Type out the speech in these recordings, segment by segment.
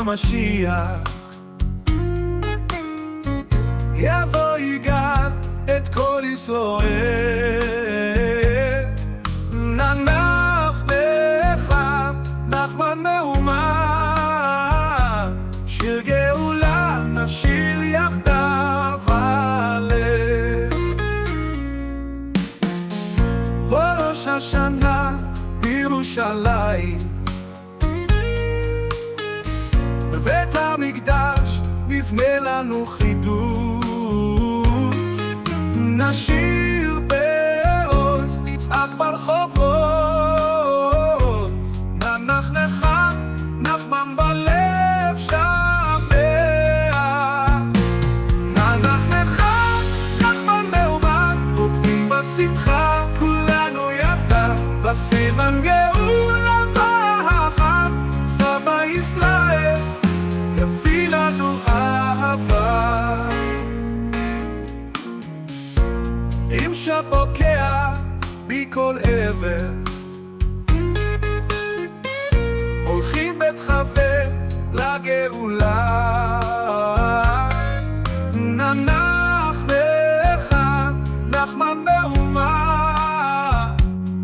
המשיח יבוא יגאל את כל ישראל. ננח נחם נחמן מהומה, שיר גאולה נשיר יחדיו הלב. בראש השנה בירושלים, בבית המקדש נבנה לנו חידוש. נשיר בעוז, נצעק ברחובות, ננח נחם נחמן בלב שמח. ננח נחם נחמן מהומה, רוקדים בשמחה כולנו יחדיו, בסימן גאולה באחת. סבא ישראל יביא לנו אהבה, עם שבוקע מכל עבר, הולכים בית חבר לגאולה. ננח נחם נחמן מהומה,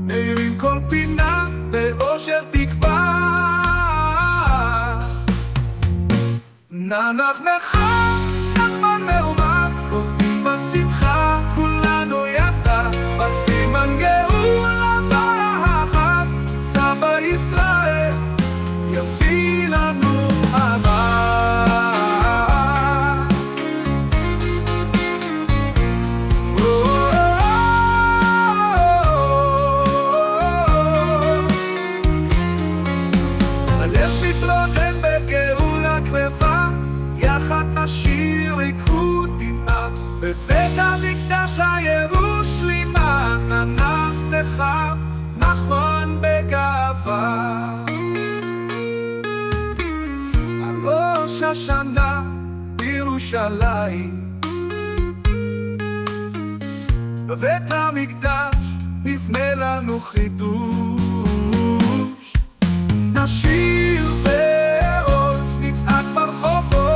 מאירים כל פינה באושר תקווה. ננח נחם נחמן מהומה, רוקדים בשמחה כולנו יחדיו, בסימן גאולה באחת. סבא ישראל יביא לנו אהבה. הלב מתרונן בגאולה קרבה, יחד נשיר ריקוד דמעה, בבית המקדש הירושלימה. ננח נחם נחמן בגאווה, על ראש השנה בירושלים, בבית המקדש נבנה לנו חידוש. נשיר בעוז, נצעק ברחובות,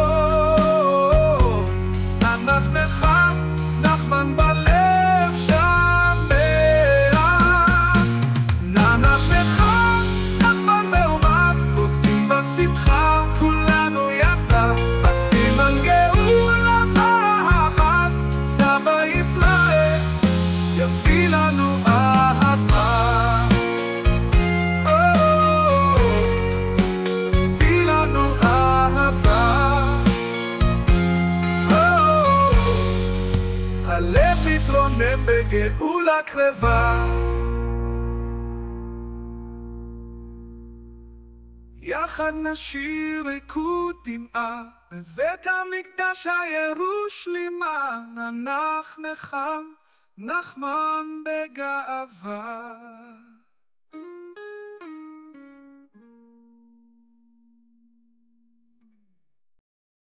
ננח נחם נחמן בלב שמח. ננח נחם נחמן מהומה, רוקדים בשמחה כולנו יחדיו, בסימן גאולה באחת. סבא ישראל יביא לנו אהבה, יביא לנו אהבה. הלב מתרונן בגאולה קרבה, יחד נשיר ריקוד דמעה, בבית המקדש הירושלימה. ננח נחם נחמן בגאווה.